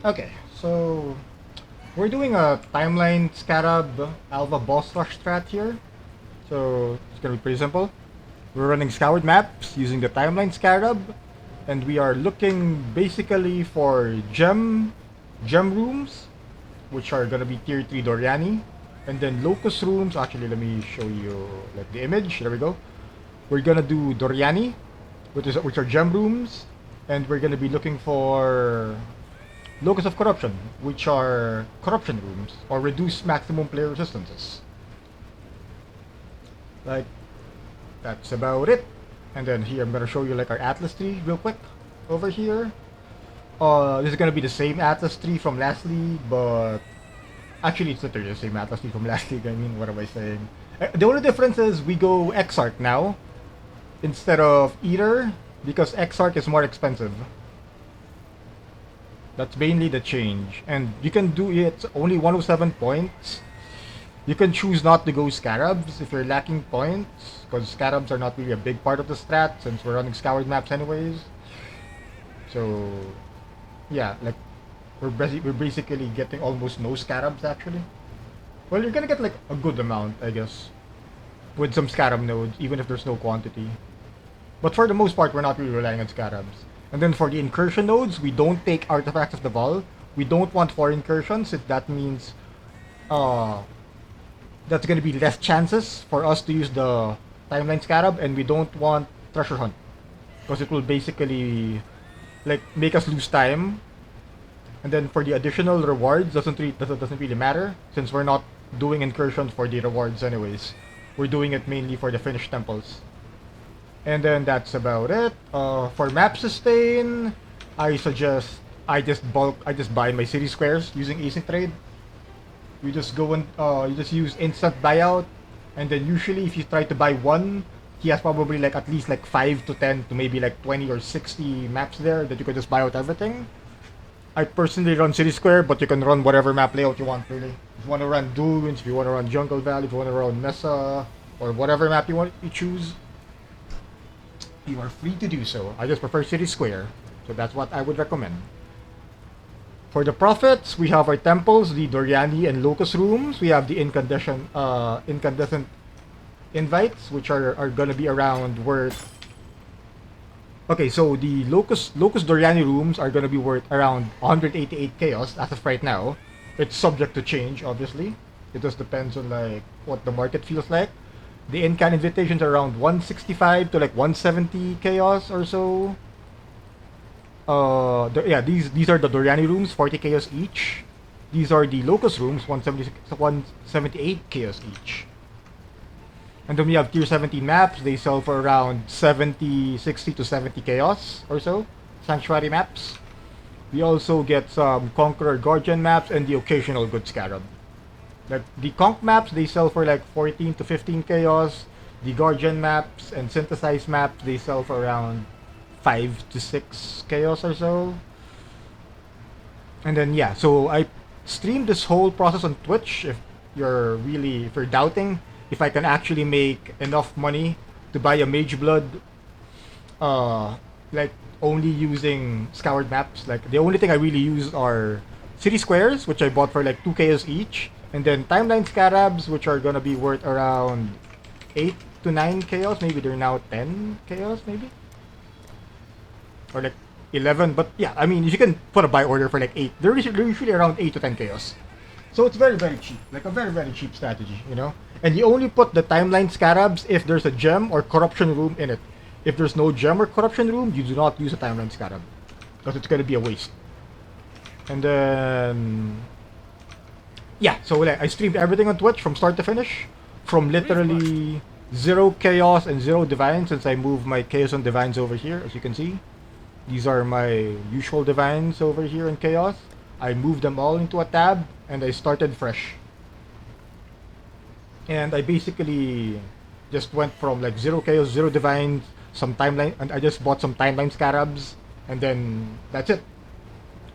Okay, so we're doing a timeline Scarab Alva Boss Rush strat here. So it's gonna be pretty simple. We're running Scoured Maps using the timeline Scarab, and we are looking basically for gem rooms, which are gonna be tier 3 Doriani, and then locus rooms. Actually, let me show you like the image. There we go. We're gonna do Doriani, which are gem rooms, and we're gonna be looking for Locus of Corruption, which are corruption rooms or reduce maximum player resistances. Like, that's about it. And then here I'm gonna show you like our Atlas tree real quick over here. This is gonna be the same Atlas tree from last league, but actually it's literally the same Atlas tree from last league. I mean, what am I saying? The only difference is we go Exarch now instead of Eater because Exarch is more expensive. That's mainly the change. And you can do it only 107 points. You can choose not to go Scarabs if you're lacking points, because Scarabs are not really a big part of the strat since we're running Scoured Maps anyways. So, yeah, like, we're basically getting almost no Scarabs actually. Well, you're gonna get like a good amount, I guess, with some Scarab nodes, even if there's no quantity. But for the most part, we're not really relying on Scarabs. And then for the incursion nodes, we don't take Artifacts of the Vaal. We don't want 4 incursions, if that means that's going to be less chances for us to use the Timeline Scarab, and we don't want Treasure Hunt. Because it will basically like make us lose time. And then for the additional rewards, doesn't really matter, since we're not doing incursions for the rewards anyways. We're doing it mainly for the finished temples. And then that's about it. For map sustain, I suggest I just buy my city squares using async trade. You just go and you just use instant buyout, and then usually if you try to buy one, he has probably like at least like 5 to 10 to maybe like 20 or 60 maps there that you could just buy out everything. I personally run city square, but you can run whatever map layout you want really. If you want to run dunes, if you want to run jungle valley, if you want to run mesa, or whatever map you choose, you are free to do so. I just prefer city square, so that's what I would recommend. For the profits, we have our temples, the Doriani and Locus rooms. We have the incandescent invites, which are gonna be around worth. Okay, so the Locus Doriani rooms are gonna be worth around 188 chaos as of right now. It's subject to change, obviously. It just depends on like what the market feels like. The in-can invitations are around 165 to like 170 chaos or so. These are the Doriani rooms, 40 chaos each. These are the Locus rooms, 178 chaos each. And then we have tier 17 maps. They sell for around 60 to 70 chaos or so. Sanctuary maps. We also get some Conqueror Guardian maps and the occasional good Scarab. Like the Conch maps, they sell for like 14 to 15 chaos. The Guardian maps and synthesized maps, they sell for around 5 to 6 chaos or so. And then yeah, so I streamed this whole process on Twitch if you're doubting if I can actually make enough money to buy a Mageblood like only using Scoured Maps. Like the only thing I really use are city squares, which I bought for like 2 chaos each, and then timeline Scarabs, which are gonna be worth around 8 to 9 chaos. Maybe they're now 10 chaos, maybe, or like 11. But yeah, I mean, you can put a buy order for like 8. They're usually around 8 to 10 chaos. So it's very, very cheap. Like a very, very cheap strategy, you know? And you only put the timeline Scarabs if there's a gem or corruption room in it. If there's no gem or corruption room, you do not use a timeline Scarab, because it's going to be a waste. And then yeah, so like, I streamed everything on Twitch from start to finish, from literally 0 chaos and 0 divines, since I moved my chaos and divines over here, as you can see. These are my usual divines over here in chaos. I moved them all into a tab and I started fresh. And I basically just went from like 0 chaos, 0 divines, some timeline, and I just bought some timeline Scarabs, and then that's it.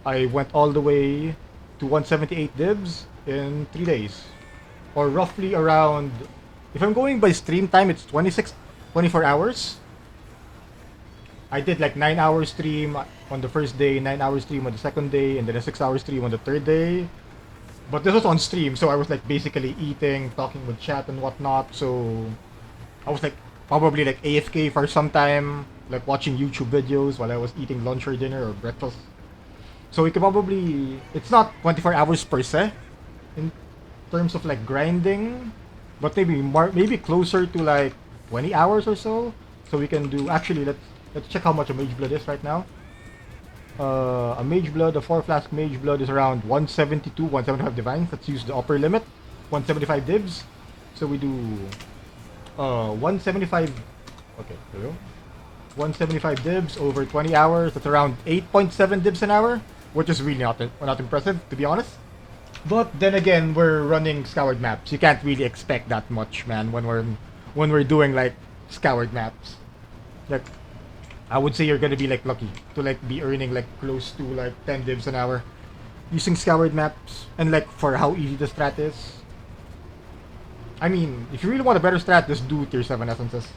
I went all the way to 178 divs in 3 days. Or roughly around, if I'm going by stream time, it's 24 hours. I did like 9-hour stream on the first day, 9-hour stream on the second day, and then a 6-hour stream on the third day. But this was on stream, so I was like basically eating, talking with chat and whatnot. So I was like probably like AFK for some time, like watching YouTube videos while I was eating lunch or dinner or breakfast. So we could probably, it's not 24 hours per se in terms of like grinding, but maybe closer to like 20 hours or so. So we can do, actually let's check how much a Mageblood is right now. A Mageblood, a 4-flask Mageblood is around 172, 175 divines. Let's use the upper limit, 175 divs. So we do 175, okay, there we go. 175 divs over 20 hours, that's around 8.7 divs an hour, which is really not impressive, to be honest. But then again, we're running scoured maps. You can't really expect that much, man, when we're doing like scoured maps. Like, I would say you're gonna be like lucky to like be earning like close to like 10 divs an hour using scoured maps, and like for how easy the strat is. I mean, if you really want a better strat, just do tier 7 essences.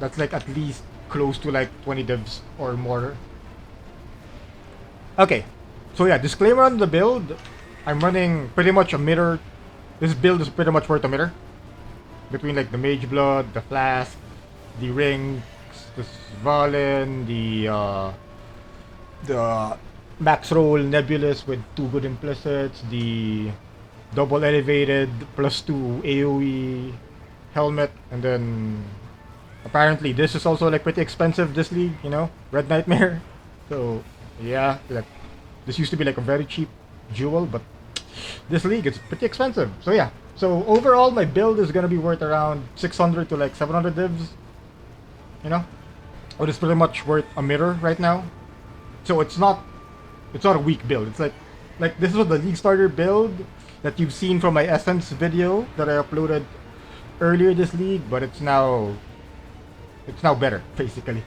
That's like at least close to like 20 divs or more. Okay, so yeah, disclaimer on the build. I'm running pretty much a mirror. This build is pretty much worth a mirror. Between like the Mageblood, the Flask, the Rings, the Valen, the Max Roll Nebulous with 2 good implicits, the double elevated +2 AoE helmet, and then apparently this is also like pretty expensive this league, you know, Red Nightmare. So yeah, like this used to be like a very cheap jewel, but this league it's pretty expensive. So yeah, so overall my build is gonna be worth around 600 to like 700 divs, you know. But it's pretty much worth a mirror right now. So it's not a weak build. It's like this was the league starter build that you've seen from my Essence video that I uploaded earlier this league, but it's now better, basically.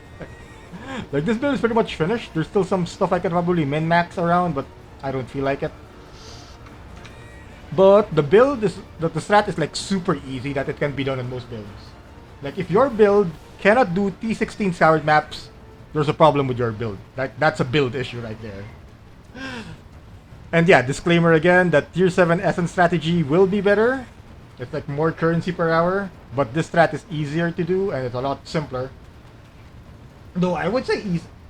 Like this build is pretty much finished. There's still some stuff I could probably min-max around, but I don't feel like it. But the strat is like super easy, that it can be done in most builds. Like if your build cannot do T16 Scoured Maps, there's a problem with your build. Like that's a build issue right there. And yeah, disclaimer again that tier 7 essence strategy will be better. It's like more currency per hour, but this strat is easier to do and it's a lot simpler. Though I would say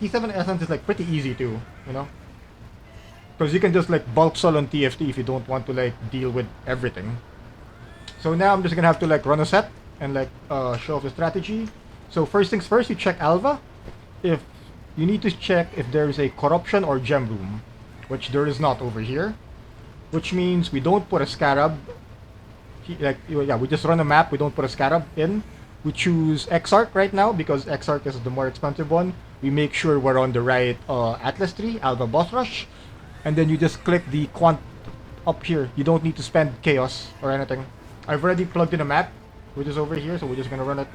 T7 essence is like pretty easy too, you know? Because you can just like bulk sell on TFT if you don't want to like deal with everything. So now I'm just gonna have to like run a set and like show off the strategy. So first things first, you check Alva. If you need to check if there is a corruption or gem room, which there is not over here, which means we don't put a Scarab. Like yeah, we just run a map. We don't put a Scarab in. We choose Exarch right now because Exarch is the more expensive one. We make sure we're on the right Atlas tree, Alva Boss Rush, and then you just click the quant up here. You don't need to spend chaos or anything. I've already plugged in a map, which is over here, so we're just gonna run it.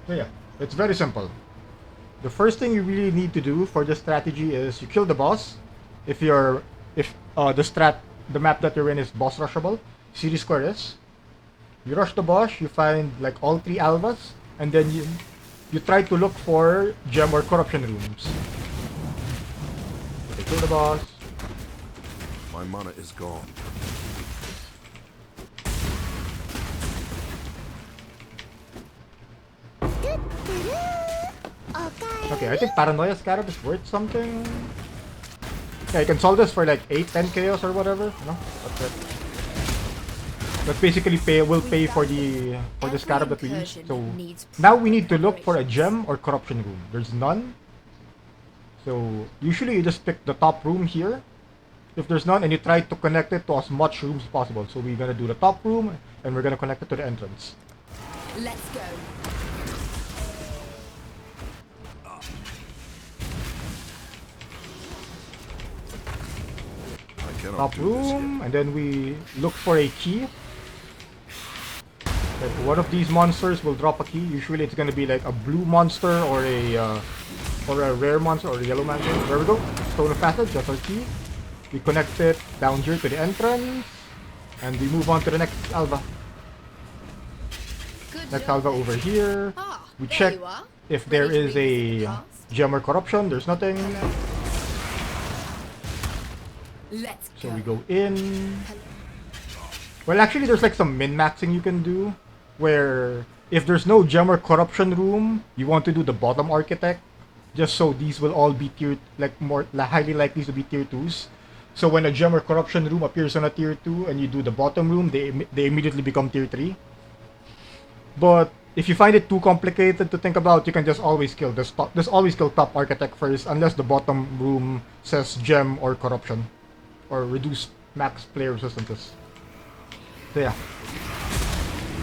So yeah, it's very simple. The first thing you really need to do for this strategy is you kill the boss. If the map that you're in is boss rushable, CD square is. You rush the boss, you find like all 3 Alvas, and then you try to look for gem or corruption rooms. Okay, kill the boss. My mana is gone. Okay, I think Paranoia Scarab is worth something. Yeah, you can solve this for like 8-10 chaos or whatever. No, that's it. That basically will pay for the Scarab that we use. So now we need to look for a gem or corruption room. There's none. So usually you just pick the top room here. If there's none, and you try to connect it to as much rooms as possible. So we're gonna do the top room, and we're gonna connect it to the entrance. Let's go. Top room, and then we look for a key. Like one of these monsters will drop a key. Usually it's gonna be like a blue monster or a rare monster or a yellow monster. There we go. Stone of Passage, that's our key. We connect it down here to the entrance, and we move on to the next Alva. Next Alva over here. We there check you are. if there Ready to is a revisit the past? gem or corruption. There's nothing. Let's So go. we go in. Well, actually, there's like some min-maxing you can do, where if there's no gem or corruption room, you want to do the bottom architect, just so these will all be tier, like more highly likely to be tier 2s. So when a gem or corruption room appears on a tier 2 and you do the bottom room, they immediately become tier 3. But if you find it too complicated to think about, you can just always kill this top. Just always kill top architect first, unless the bottom room says gem or corruption, or reduce max player resistances. So yeah,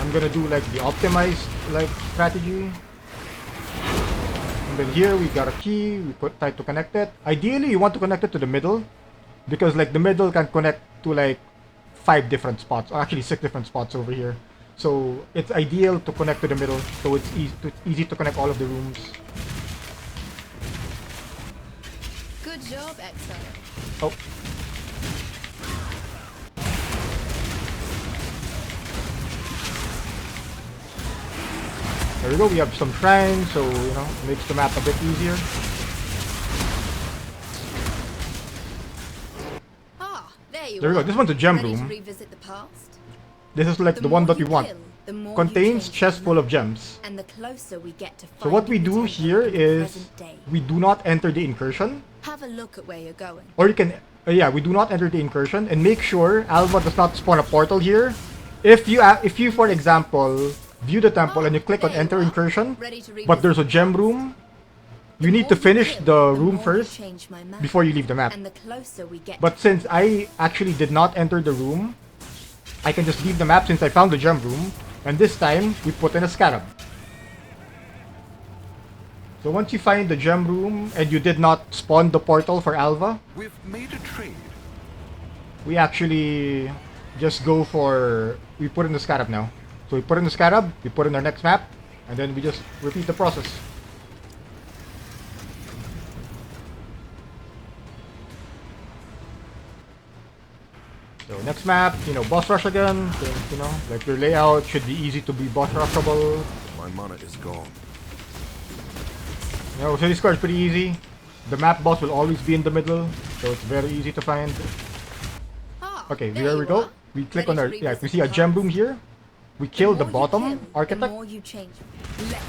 I'm gonna do like the optimized like strategy. And then here we got a key. We try to connect it. Ideally, you want to connect it to the middle, because like the middle can connect to like 5 different spots, or actually 6 different spots over here. So it's ideal to connect to the middle, so it's easy to connect all of the rooms. Good job, Exile. Oh. There we go, we have some shrines, so you know, it makes the map a bit easier. There we go, this one's a gem room. This is like the one that we want. Contains chest full of gems. And the closer we get to So what we finding the do temple here in the is present day. we do not enter the incursion. Have a look at where you're going. Or you can, yeah, we do not enter the incursion, and make sure Alva does not spawn a portal here. If you, for example, view the temple and you click on there you enter are. incursion, Ready to but there's a revisit gem the room, The you need more to finish kill, the the room more you first change my map. before you leave the map. And the closer we get But since I actually did not enter the room, I can just leave the map since I found the gem room, and this time we put in a Scarab. So once you find the gem room and you did not spawn the portal for Alva, We've made a trade. we actually just go for, we put in the Scarab now. So we put in the Scarab, we put in our next map, and then we just repeat the process. So next map, you know, boss rush again. So, you know, like your layout should be easy to be boss rushable. My mana is gone. You know, city square is pretty easy. The map boss will always be in the middle, so it's very easy to find. Okay, here we go. We click on our, yeah, we see a gem room here. We kill the bottom architect. Yeah,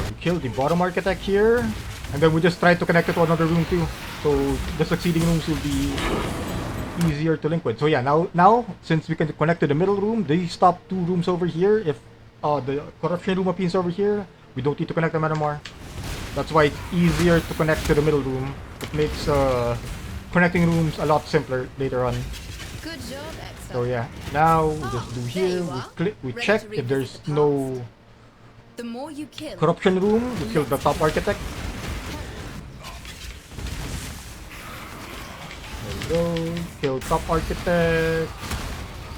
we kill the bottom architect here, and then we just try to connect it to another room too. So the succeeding rooms will be easier to link with. So yeah, now since we can connect to the middle room, these top 2 rooms over here, if the corruption room appears over here, we don't need to connect them anymore. That's why it's easier to connect to the middle room. It makes connecting rooms a lot simpler later on. Good job, Exile. So yeah, now we just do here, we check if there's no The more you kill, corruption room, we kill the top architect. There we go, kill top architect.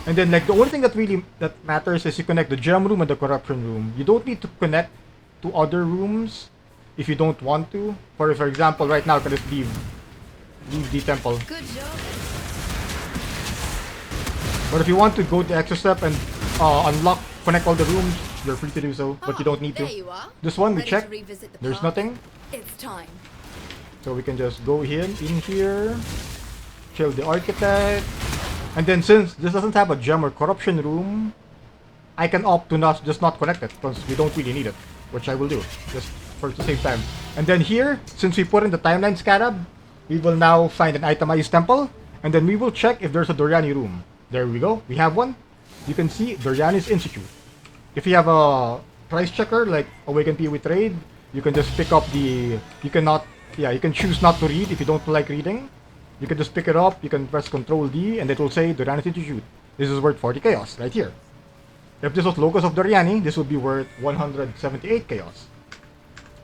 And then like the only thing that matters is you connect the gem room and the corruption room. You don't need to connect to other rooms if you don't want to. For example, right now, I can just leave the temple. good job. But if you want to go the extra step and connect all the rooms, you're free to do so, but you don't need There to. you are. This one we Ready check, to revisit the there's past? nothing, It's time. so we can just go in here, kill the architect, and then since this doesn't have a gem or corruption room, I can opt to just not connect it, because we don't really need it, which I will do, just for the same time. And then here, since we put in the timeline Scarab, we will now find an itemized temple, and then we will check if there's a Doriani room. There we go, we have one. You can see Doriani's Institute. If you have a price checker like Awaken PoE Trade, you can just pick up the, you can choose not to read if you don't like reading. You can just pick it up, you can press Ctrl D, and it will say Doriani's Institute. This is worth 40 chaos, right here. If this was Locus of Doriani, this would be worth 178 chaos.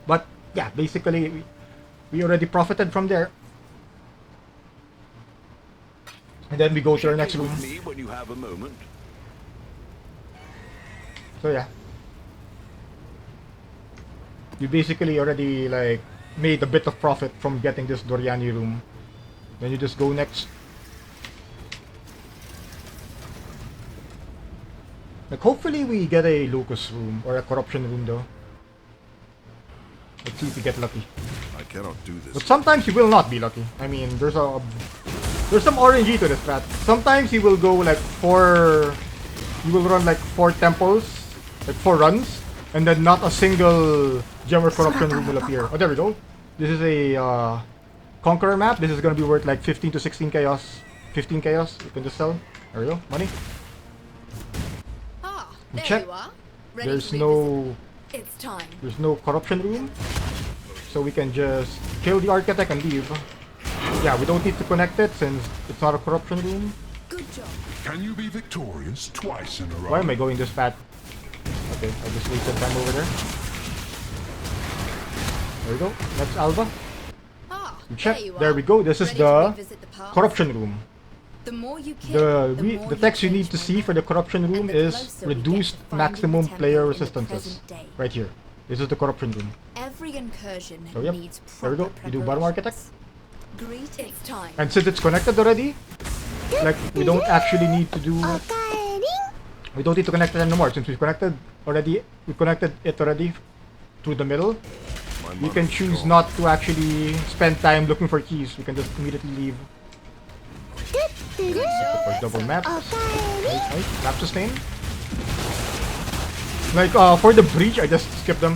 But yeah, basically, we already profited from there. And then we go to our next room. With me when you have a moment. So yeah. You basically already like made a bit of profit from getting this Doriani room. Then you just go next. Like, hopefully we get a Locust room or a Corruption room though. Let's see if we get lucky. I cannot do this. But sometimes you will not be lucky. I mean, there's some RNG to this strat. Sometimes you will go like you will run like 4 temples, like 4 runs, and then not a single gem or corruption room will appear. Oh, there we go. This is a Conqueror map. This is gonna be worth like 15 to 16 chaos. 15 chaos. You can just sell. There we go. Money. Ah, We there check. you are. Ready There's to no It's time. There's no corruption room, so we can just kill the architect and leave. Yeah, we don't need to connect it since it's not a corruption room. Good job. Can you be victorious twice in a row? Why am I going this path? Okay, I just wasted time over there. There we go. That's Alva. Ah, You check. there you There are. we go. This is Ready to the revisit the past? corruption room. The more you kill, The text you need to see for the corruption room is reduced maximum player resistances. Right here. This is the corruption room. Every incursion So yep. needs There we go. proper You do bottom architect. preparations. Greetings. It's time. And since it's connected already, like we don't actually need to do. We don't need to connect it anymore since we connected it already through the middle. My We mana can is choose gone. not to actually spend time looking for keys. We can just immediately leave. Good job. For double map. Nice. Map sustain. Like for the breach, I just skip them.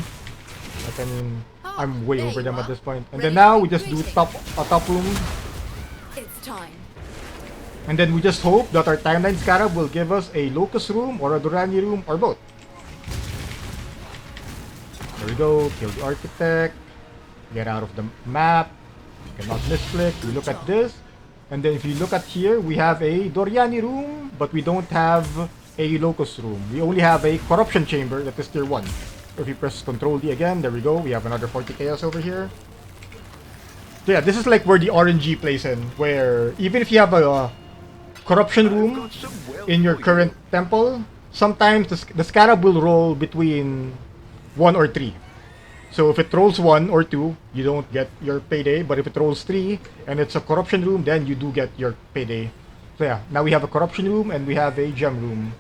Like, I mean, I'm way there over you them are. at this point. And Ready then now for we just do greetings. a top room. It's time. And then we just hope that our timeline Scarab will give us a Locust room or a Durani room or both. There we go. Kill the architect. Get out of the map. You cannot misclick. We look at this. And then if you look at here, we have a Doriani room, but we don't have a Locust room. We only have a Corruption Chamber that is tier 1. If you press Control D again, there we go. We have another 40 chaos over here. So yeah, this is like where the RNG plays in, where even if you have a Corruption room Got some well in your for current temple, sometimes the Scarab will roll between 1 or 3. So if it rolls 1 or 2, you don't get your payday. But if it rolls 3 and it's a corruption room, then you do get your payday. So yeah, now we have a corruption room and we have a gem room.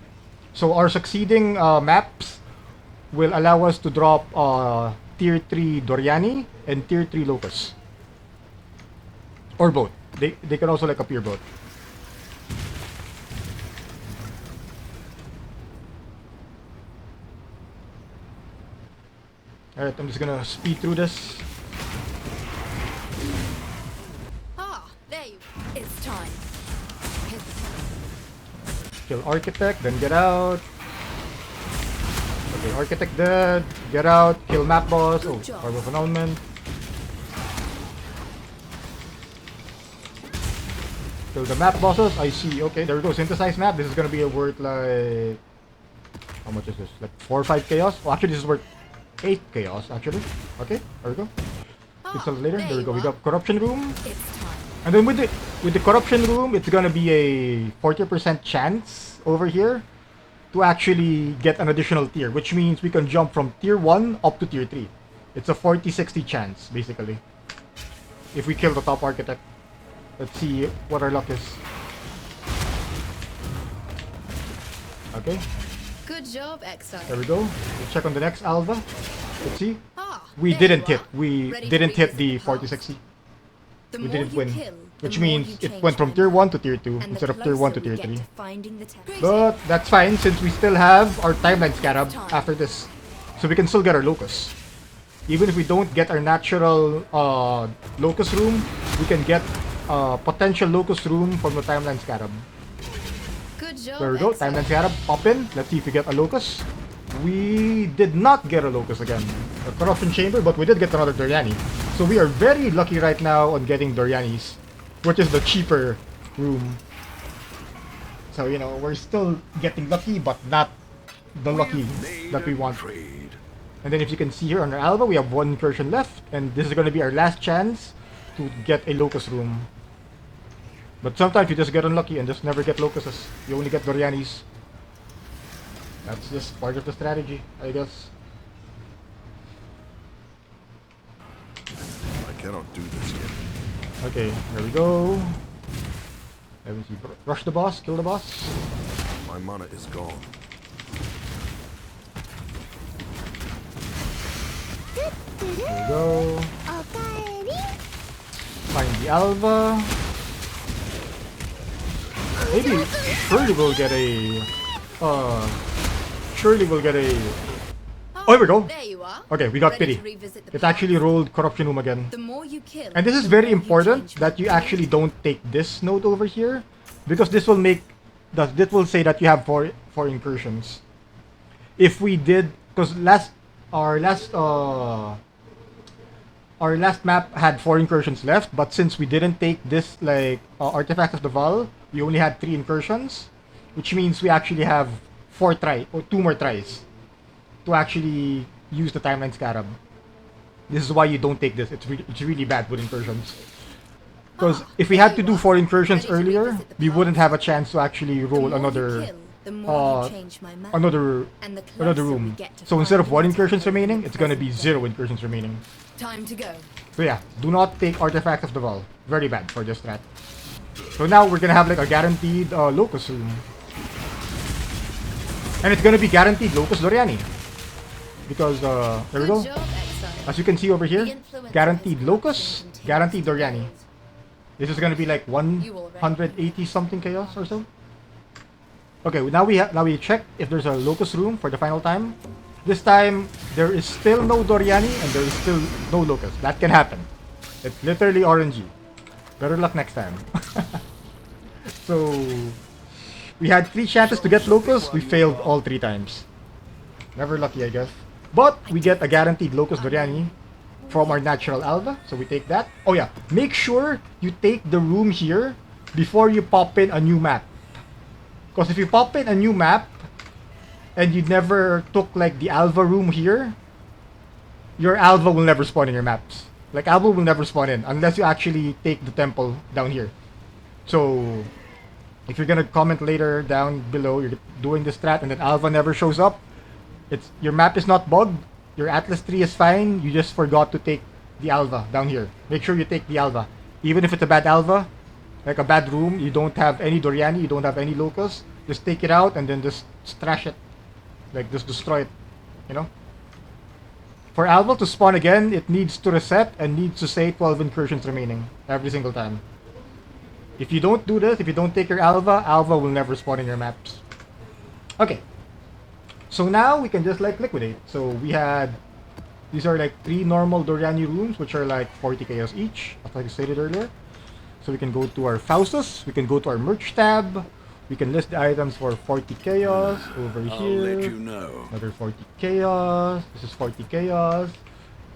So our succeeding maps will allow us to drop tier 3 Doriani and tier 3 Locust. Or both. They can also like appear both. Alright, I'm just gonna speed through this. Ah, there you. It's time. Kill Architect, then get out. Okay, Architect dead. Get out. Kill Map Boss. Oh, Orb of Annulment. Kill the Map Bosses. I see. Okay, there we go. Synthesized map. This is gonna be worth like... How much is this? Like 4 or 5 chaos? Oh, actually, this is worth 8 chaos, actually. Okay, there we go. It's a little later. There we go. We got Corruption Room. It's time. And then with the Corruption Room, it's gonna be a 40% chance over here to actually get an additional tier, which means we can jump from tier 1 up to tier 3. It's a 40-60 chance, basically. If we kill the top architect. Let's see what our luck is. Okay, Good job, Exile. there we go. We'll check on the next Alva. Let's see. Ah, We there didn't you hit. are. We Ready to didn't hit revisit the past. 40-60. The We more didn't you win. kill, the Which more means you it change went from their tier 1 mind. to tier 2 And instead the of tier 1 to closer tier we 3. get to finding the temple. But that's fine since we still have our timeline Scarab after this. So we can still get our Locust. Even if we don't get our natural Locust room, we can get potential Locust room from the timeline Scarab. Good job, There we go, Exile. timeline Scarab, pop in. Let's see if we get a Locust. We did not get a Locust again. A Corruption Chamber, but we did get another Doriani. So we are very lucky right now on getting Dorianis, which is the cheaper room. So, you know, we're still getting lucky, but not the lucky made that we a want. trade. And then if you can see here on our Alva, we have 1 incursion left, and this is going to be our last chance to get a Locust room. But sometimes you just get unlucky and just never get Locusts. You only get Dorianis. That's just part of the strategy, I guess. I cannot do this yet. Okay, there we go. Let me see. Rush the boss, kill the boss. My mana is gone. There we go. Find the Alva. Maybe, surely we'll get a, surely we'll get a, oh, here we go. There you are. Okay, we got Ready pity. to revisit the It actually past. rolled Corruption Room again. The more you kill, And this is the very more you important change that you my actually don't take this node over here, because this will make, this will say that you have four incursions. If we did, because our last map had 4 incursions left, but since we didn't take this like Artifact of the Val, we only had 3 incursions, which means we actually have 2 more tries to actually use the Timeline Scarab. This is why you don't take this. It's really bad with incursions. Because if we had to do 4 incursions earlier, we wouldn't have a chance to actually The roll more you another kill, the more you change my map. another And the another closer we room. get to So instead of 1 finding incursions the remaining, it's gonna be present 0 day. incursions remaining. Time to go. So yeah, do not take Artifact of the Val. Very bad for this strat. So now we're gonna have like a guaranteed Locust room. And it's gonna be guaranteed Locust Doriani. Because, there we Good go. job, Exile. As you can see over The here, influence guaranteed of this Locust, corruption continues guaranteed to Doriani. build. This is gonna be like You already 180 something chaos or so. Okay, now we check if there's a Locust room for the final time. This time there is still no Doriani and there is still no Locust. That can happen. It's literally RNG. Better luck next time. So we had 3 chances to get Locust. We failed all 3 times. Never lucky, I guess. But we get a guaranteed Locust Doriani from our natural Alva, so we take that. Oh yeah, make sure you take the room here before you pop in a new map. Because if you pop in a new map and you never took like the Alva room here, your Alva will never spawn in your maps. Like Alva will never spawn in unless you actually take the temple down here. So if you're gonna comment later down below, you're doing the strat and then Alva never shows up, it's your map is not bugged. Your Atlas 3 is fine. You just forgot to take the Alva down here. Make sure you take the Alva. Even if it's a bad Alva, like a bad room, you don't have any Doriani, you don't have any Locust, just take it out and then just trash it. Like, just destroy it. You know? For Alva to spawn again, it needs to reset and needs to say 12 incursions remaining every single time. If you don't do this, if you don't take your Alva, Alva will never spawn in your maps. Okay. So now we can just like liquidate. So we had, these are like 3 normal Doriani rooms, which are like 40 chaos each, as I stated earlier. So we can go to our Faustus, we can go to our merch tab, we can list the items for 40 chaos over I'll here. let you know. Another 40 chaos, this is 40 chaos.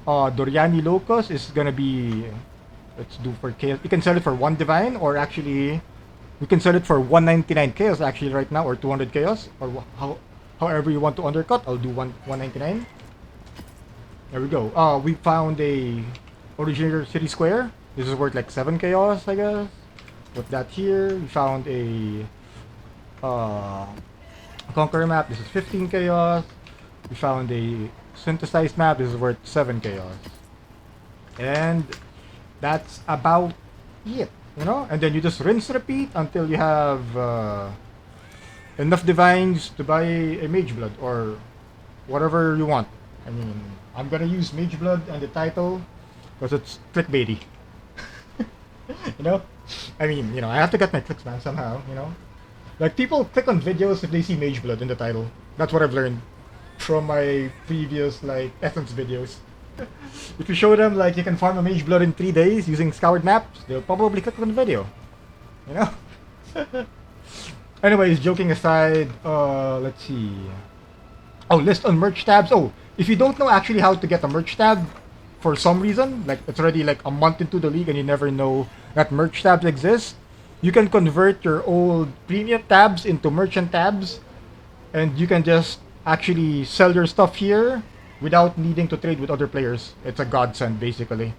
Doriani Locust is gonna be, let's do for chaos. We can sell it for 1 divine, or actually, we can sell it for 199 chaos actually right now, or 200 chaos, or however you want to undercut. I'll do 199. There we go. We found a Originator City Square. This is worth like 7 chaos, I guess. Put that here. We found a Conqueror map. This is 15 chaos. We found a synthesized map. This is worth 7 chaos. And that's about it, you know? And then you just rinse repeat until you have enough divines to buy a Mageblood or whatever you want. I mean, I'm gonna use Mageblood and the title because it's clickbaity. You know? I mean, you know, I have to get my clicks, man, somehow, you know? Like, people click on videos if they see Mageblood in the title. That's what I've learned from my previous, like, Essence videos. If you show them, like, you can farm a Mageblood in 3 days using Scoured Maps, they'll probably click on the video. You know? Anyways, joking aside, let's see. Oh, list on merch tabs. Oh, if you don't know actually how to get a merch tab, for some reason, like it's already like a month into the league and you never know that merch tabs exist, you can convert your old premium tabs into merchant tabs, and you can just actually sell your stuff here without needing to trade with other players. It's a godsend, basically.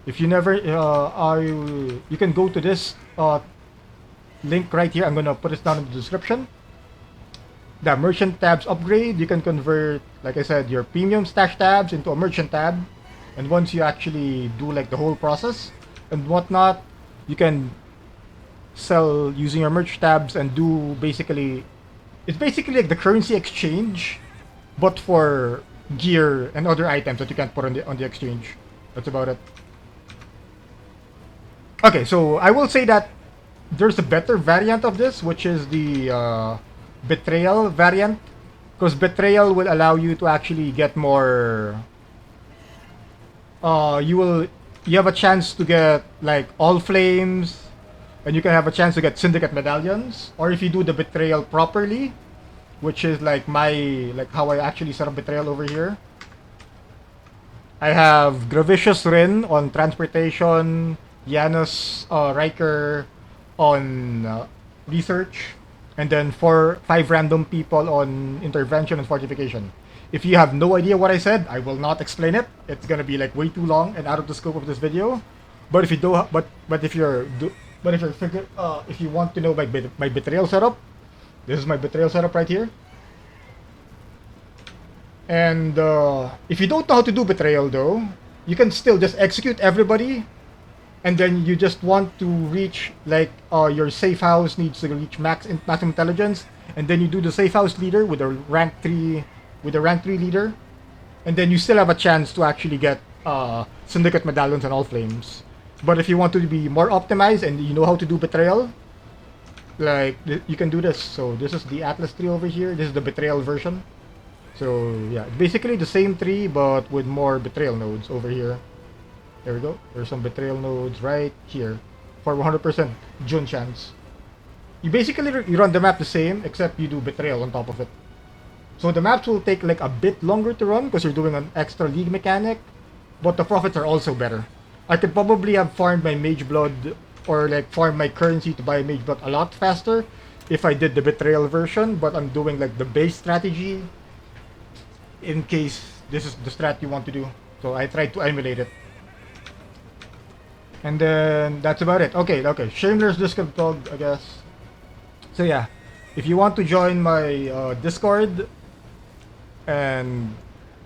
If you never, you can go to this link right here. I'm gonna put it down in the description. The merchant tabs upgrade, you can convert, like I said, your premium stash tabs into a merchant tab, and once you actually do like the whole process and whatnot, you can sell using your merch tabs and do basically, it's basically like the currency exchange, but for gear and other items that you can't put on the exchange. That's about it. Okay, so I will say that there's a better variant of this, which is the Betrayal Variant, because Betrayal will allow you to actually get more. You have a chance to get like all flames, and you can have a chance to get syndicate medallions, or if you do the Betrayal properly, which is like how I actually set up Betrayal over here. I have Gravicious Rin on transportation, Janus Riker on research, and then 5 random people on intervention and fortification. If you have no idea what I said, I will not explain it. It's gonna be like way too long and out of the scope of this video. But if you do, if you want to know my Betrayal setup, this is my Betrayal setup right here. And if you don't know how to do Betrayal though, you can still just execute everybody, and then you just want to reach like your safe house needs to reach maximum intelligence, and then you do the safe house leader with a rank 3 leader, and then you still have a chance to actually get syndicate medallions and all flames. But if you want to be more optimized and you know how to do Betrayal, like you can do this. So this is the Atlas tree over here. This is the Betrayal version. So yeah, basically the same tree but with more Betrayal nodes over here. There we go. There's some Betrayal nodes right here for 100% Jun chance. You basically you run the map the same, except you do Betrayal on top of it. So the maps will take like a bit longer to run because you're doing an extra league mechanic, but the profits are also better. I could probably have farmed my Mageblood or like farm my currency to buy Mageblood a lot faster if I did the Betrayal version, but I'm doing like the base strategy in case this is the strat you want to do. So I tried to emulate it. And then that's about it. Okay, Shameless Discord plug, I guess. So yeah, if you want to join my Discord, and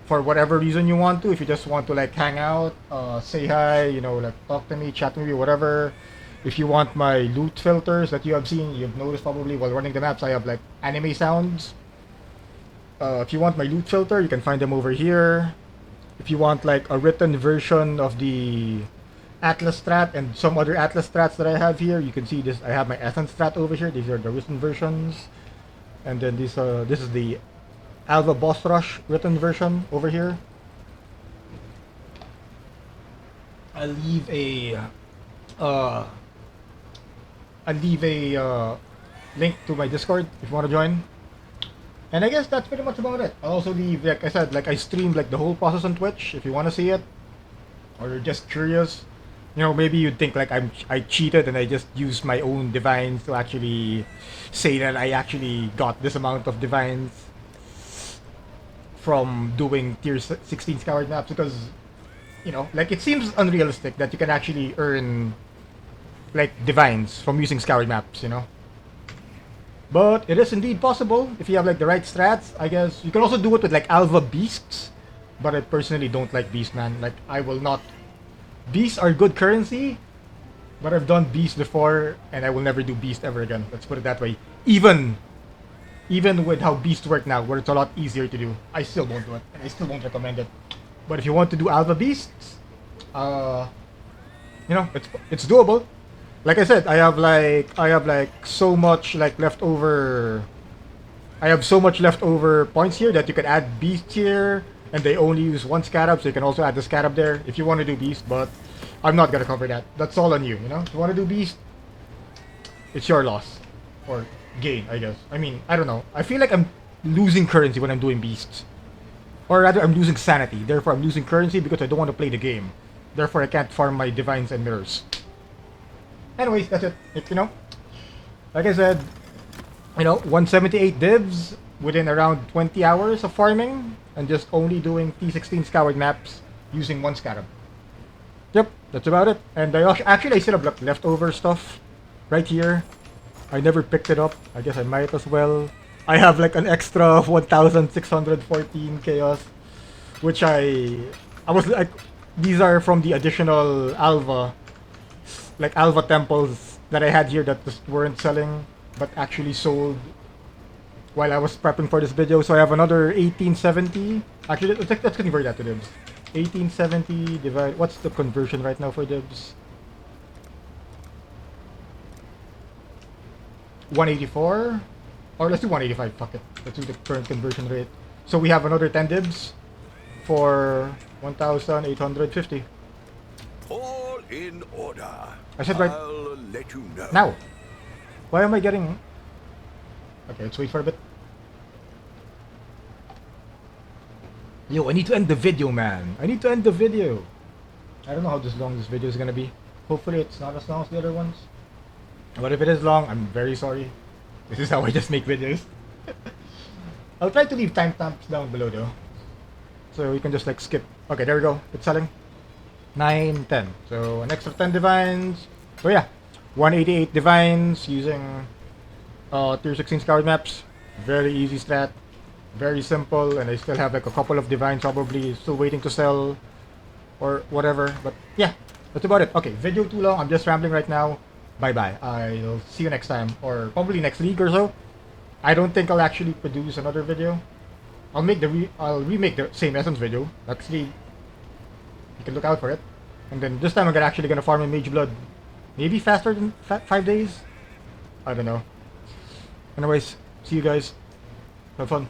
for whatever reason you want to, if you just want to like hang out, say hi, you know, like talk to me, chat with me, whatever. If you want my loot filters that you have seen, you've noticed probably while running the maps, I have like anime sounds. If you want my loot filter, you can find them over here. If you want like a written version of the Atlas strat and some other Atlas strats that I have here, you can see this. I have my Essence strat over here. These are the written versions, and then this is the Alva Boss Rush written version over here. I'll leave a link to my Discord if you want to join. And I guess that's pretty much about it. I'll also leave, like I said, like I streamed like the whole process on Twitch if you want to see it, or you're just curious. You know, maybe you'd think like I cheated and I just used my own divines to actually say that I actually got this amount of divines from doing tier 16 Scoured Maps, because, you know, like it seems unrealistic that you can actually earn like divines from using Scoured Maps, you know. But it is indeed possible if you have like the right strats. I guess you can also do it with like Alva Beasts, but I personally don't like Beast, man. Like I will not. Beasts are good currency, but I've done Beast before and I will never do Beast ever again. Let's put it that way. Even with how Beast work now, where it's a lot easier to do, I still won't do it, and I still won't recommend it. But if you want to do Alva Beasts, you know, it's doable. Like I said, I have like so much like leftover. I have so much leftover points here that you can add Beast here, and they only use one Scarab, so you can also add the Scarab there if you want to do Beast. But I'm not gonna cover that. That's all on you. You know, if you want to do Beast, it's your loss or gain, I guess. I mean, I don't know. I feel like I'm losing currency when I'm doing Beasts, or rather, I'm losing sanity. Therefore, I'm losing currency because I don't want to play the game. Therefore, I can't farm my divines and mirrors. Anyways, that's it. You know, like I said, you know, 178 divs within around 20 hours of farming and just only doing T16 Scoured Maps using one Scarab. Yep, that's about it. And I still have leftover stuff right here. I never picked it up. I guess I might as well. I have like an extra 1,614 chaos, which I was like, these are from the additional Alva. Like Alva temples that I had here that just weren't selling but actually sold while I was prepping for this video. So I have another 1870. Actually, let's convert that to dibs. 1870 divide. What's the conversion right now for dibs? 184, or let's do 185. Fuck it. Let's do the current conversion rate. So we have another 10 dibs for 1,850. All in order. I said right I'll let you know. now. Why am I getting? Okay, let's wait for a bit. Yo, I need to end the video, man. I need to end the video. I don't know how long this video is gonna be. Hopefully it's not as long as the other ones. But if it is long, I'm very sorry. This is how I just make videos. I'll try to leave timestamps down below though. So we can just like skip. Okay, there we go. It's selling. 9, 10. So an extra 10 divines. So yeah, 188 divines using tier 16 Scoured Maps. Very easy strat. Very simple, and I still have like a couple of divines probably still waiting to sell or whatever. But yeah, that's about it. Okay, video too long. I'm just rambling right now. Bye bye. I'll see you next time, or probably next week or so. I don't think I'll actually produce another video. I'll remake the same essence video. Actually, you can look out for it. And then this time I'm actually gonna farm in Mageblood. Maybe faster than 5 days. I don't know. Anyways, see you guys. Have fun.